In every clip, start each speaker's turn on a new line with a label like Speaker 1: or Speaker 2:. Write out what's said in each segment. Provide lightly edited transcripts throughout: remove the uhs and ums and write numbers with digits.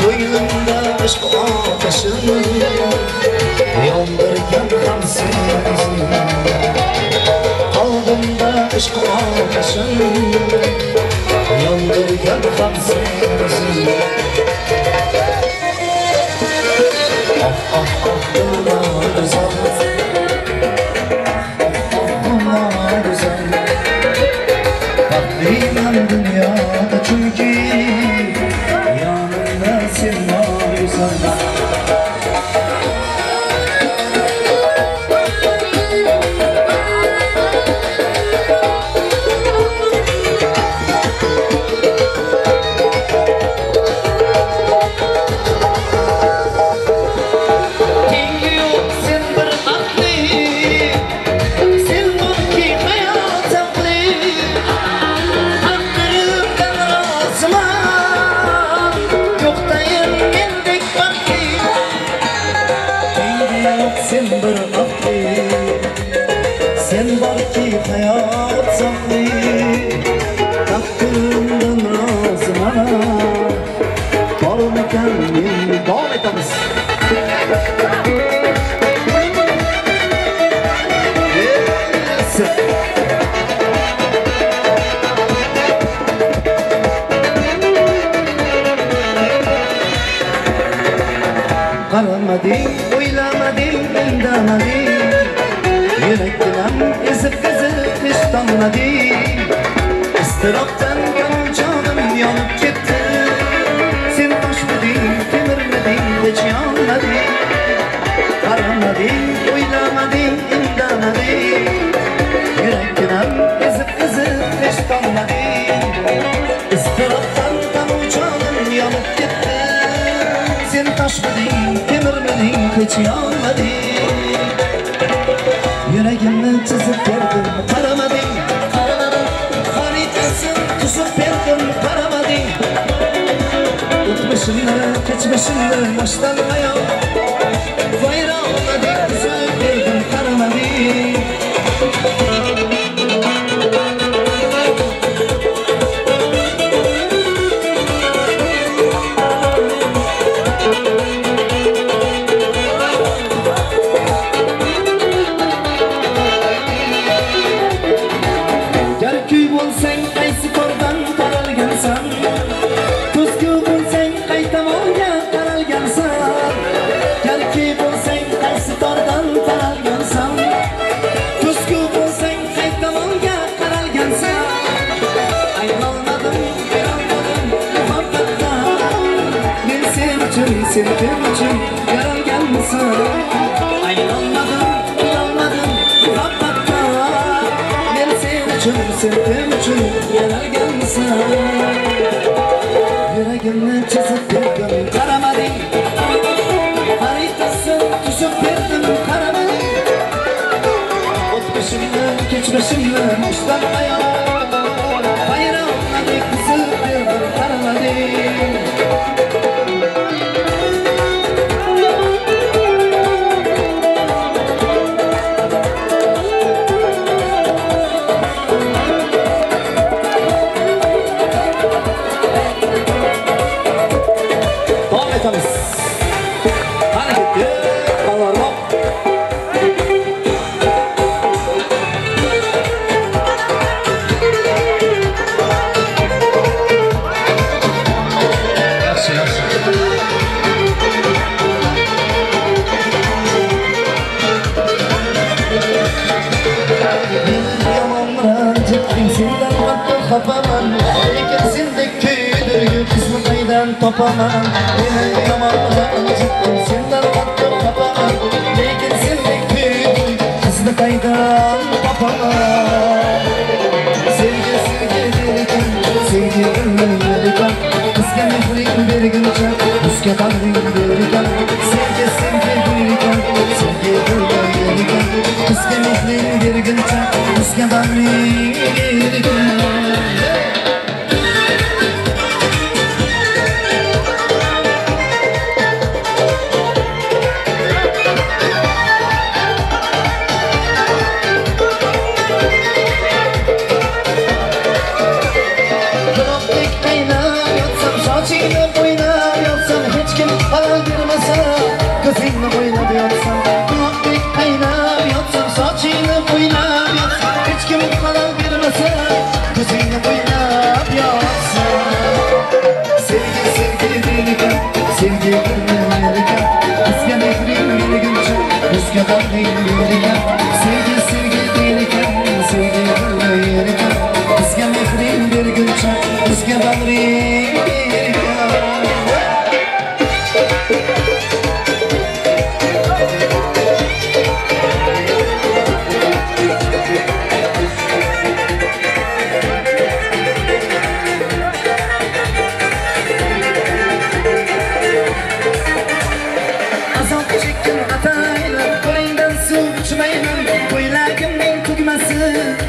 Speaker 1: ko'nglimda ishq otashin yondirgan ham sensin qalbimda ishq otashin yondirgan ham sensin Bakliman dünyada çünkü yanımda sen varsan sen bir akli sen barki hayat sakli takdirimden razıman barmikan men davom etamiz qaramading o'ylamading indamading yurakdan ezib hech tommading iztirobdan jonim yonib ketdi sen toshmiding temirmiding hech yonmading qaramading o'ylamading indamading yurakdan ezib hech tommading iztirobdan jonim yonib ketdi sen toshmiding temirmiding hech yonmading yuragimni chizib berdim qaramading xaritasini tuzib berdim qaramading o'tmishimni kechmishimni boshdan oyoq vayronadek tuzib berdim qaramading sen kim uchun yaralgansan aylanmadim bilolmadim muhabbatda men sen kim uchun yaralgansan yuragimni chizib berdim qaramading xaritasini tuzib berdim qaramading o'tmishimni kechmishimni boshdan oyoq vayronadek tuzib berdim qaramading Kapaman, lekin sendek kuydirgi qizni qaydan topaman meni yomondan chiqdim sendan qattiq kapaman lekin sendek kuydirgi qizni qaydan topaman sevgi bergan qizga mehring berguncha bizga qadring bergan sevgi bergan qizga mehring berguncha bizga qadring bergan bergan bizga mehring berguncha bizga bag'ring bergan sevgi sevgi bergan sevgi bergan bizga mehring berguncha bizga bag'ring bergan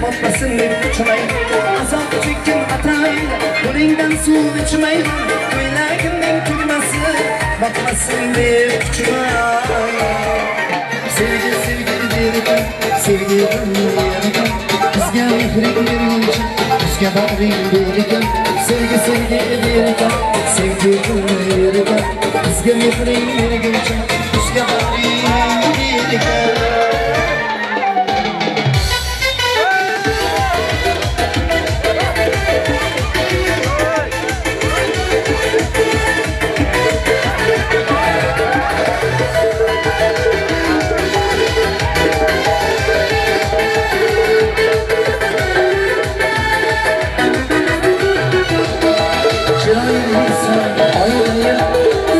Speaker 1: Motmasın deb uçmayman azob chekkim atayla qo'lingdan suv ichmayman ko'ylagimning tugmasi motmasin deb uçmayman sevgi sevgi bergan sevgi bergan bizga mehring berguncha bizga bag'ring bergan sevgi sevgi bergan sevgi bergan bizga mehring berguncha bizga bag'ring bergan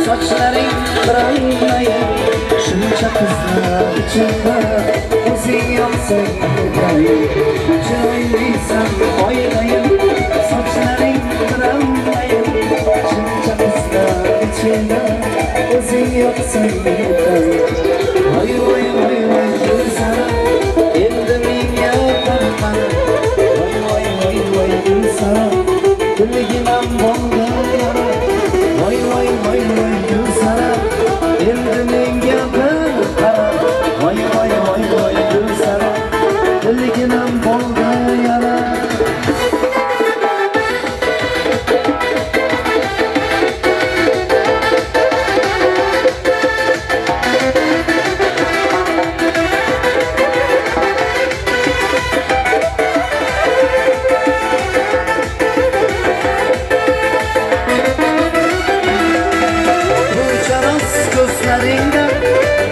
Speaker 1: Saçların kırılmayın Şunca kızlar içinde O'zing yoqsang Chiroyliysan oynayın Saçların kırılmayın Şunca kızlar içinde O'zing yoqsang Voy voy voy voy gulsara Endi menga qarama Voy voy voy voy gulsara Kulligimam bo'ldi Voy voy voy voy gulsara endi menga bir qara Voy voy voy voy gulsara kulligim bo'ldi yara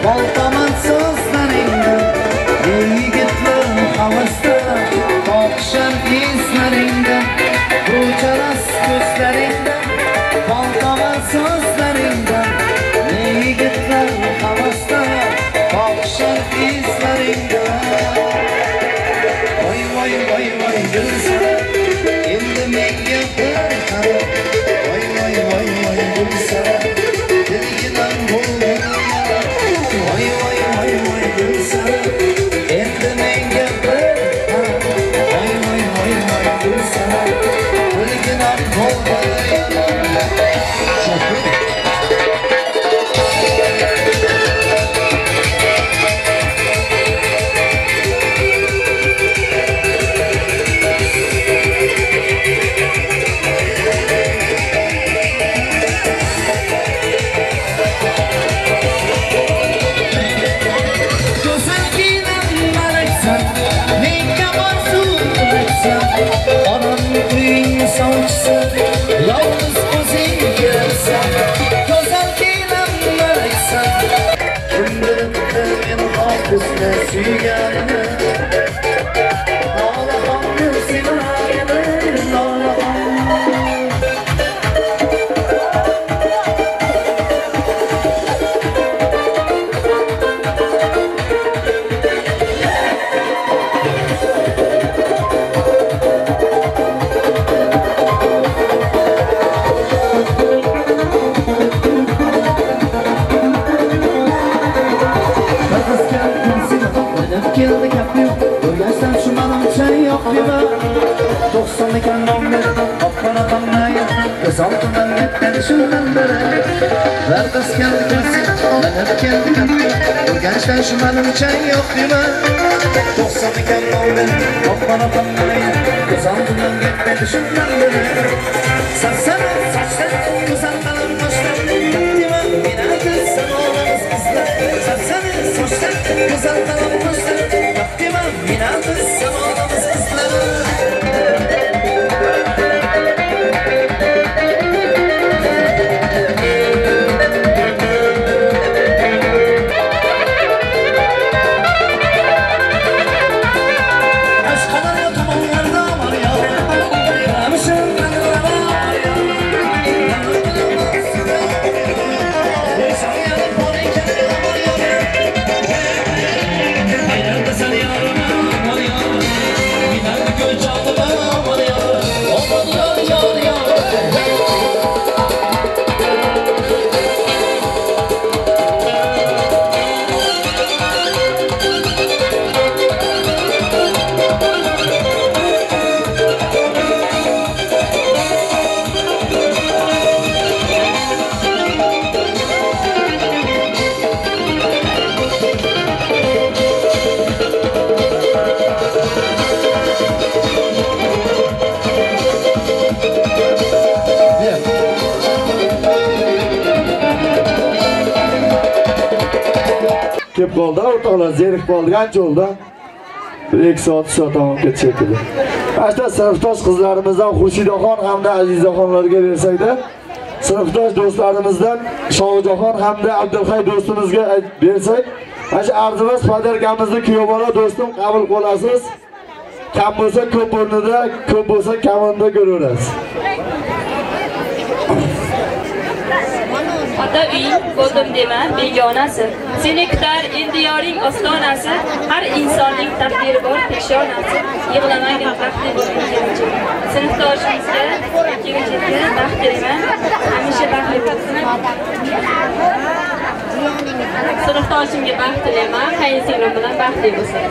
Speaker 1: Baltaman sözleringde Yigitlar havasda Tokşan izleringde Bu charas gözleringde Baltaman sözleringde Yigitlar havasda Tokşan izleringde Voy voy voy voy gulsara Endi menga bir qara Voy voy voy voy gulsara Dilgimam bo'ldi Voy voy voy voy gulsara endi menga bir qara Voy voy voy voy gulsara kulligim bo'ldi Yalnız o'zing kelsan Go'zal kelinlar aytsan Kimdir men hofizni suyganini Lolaxonni sevganini Lolaxonni keldi kapim O'rgashdan shu manimcha yo'q dema 90 ekan nomli Oqqona qolmaydi Ko'z oldidan netadi shundan beri Vardas keldi Manib keldi kapim O'rgashdan shu manimcha yo'q dema 90 ekan nomli Oqqona qolmaydi Ko'z oldidan netadi shundan beri Sarsana sochlar Go'zal qalam boshlar Dema meni qilsan olamiz bizlar Sarsana sochlar Go'zal qalam boshlar Minaltı zamanımız kızları
Speaker 2: kelib qoldi, o'rtoqlar, zerikib qoldi, qancha bo'ldi? 1 soat, 3 soat davom ketdi. Asta sinfdosh qizlarimizdan Xurshidxon hamda Azizaxonlarga bersakda, sinfdosh do'stlarimizdan Shohjahon hamda Abdulhay do'stimizga bersak, mana arzimas padarkamizni kuyovbola do'stim qabul qilasiz. Kam bo'lsa ko'p o'rnida, ko'p bo'lsa kam o'rnida ko'raverasiz.
Speaker 3: Ota uying bo'ldim dema, begonasi. Seni kutar endi yoring ostonasi. Har insonning taqdiri bor peshonasi. Yig'lamagin baxtli bo'ling kelajak. Sinfdoshimizga, kelajakka baxt tilayman. Hamisha baxtli bo'lsin. Sinfdoshimga baxt tilayman. Qayinsinglim bilan baxtli bo'lsin.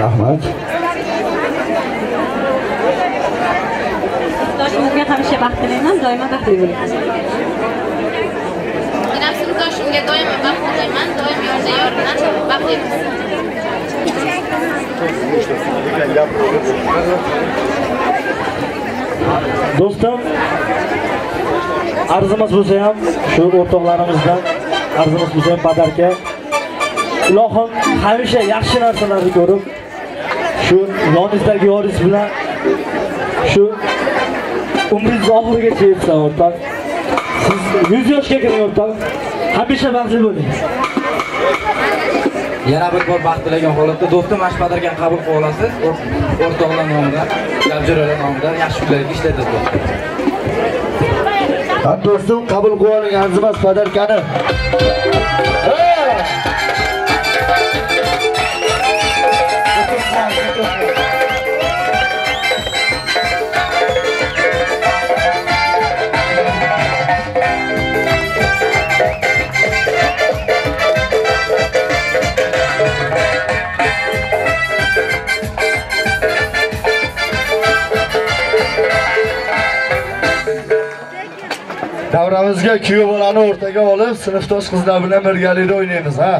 Speaker 2: Rahmat.
Speaker 3: Sinfdoshimizga hamisha baxt tilayman, doimo baxtli bo'ling.
Speaker 4: Sinfdoshimga doimo baxt tilayman, doim yonida yorimdan baxtli bo'lsin.
Speaker 5: Do'stim, arzimas bo'lsa ham shu o'rtoqlarimizdan arzimas bo'lsa ham padarka. Ilohim hamisha yaxshi narsalarni ko'rib, shu yoningizdagi yoringiz bilan shu umringiz oxirigacha yetsin o'rtoq. Siz 100 yoshga kiring o'rtoq. Hamisha baxtli bo'ling.
Speaker 6: Yana bir bor baxt tilagan holatda do'stim mana shu padarkani qabul qilib olasiz. O'rtoqlar nomidan, jabjiralar nomidan yaxshi kunlarga ishlaysiz do'stim.
Speaker 2: Do'stim qabul qilib oling arzimas padarkani. Davramizga kuyov bolani o'rtaga olib, sinfdosh qizlar bilan birgalikda o'ynaymiz, ha?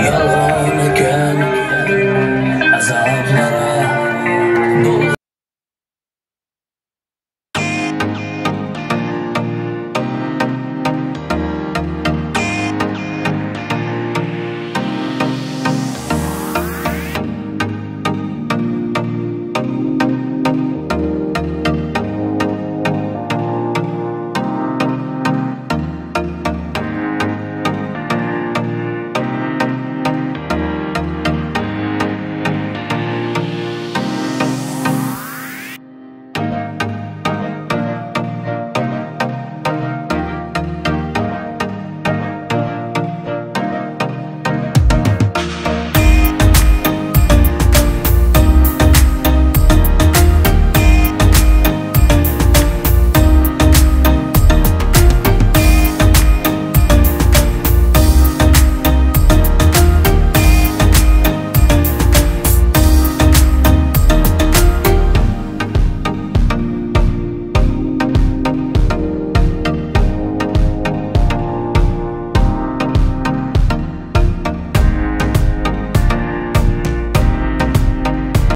Speaker 1: Yolg'on ekan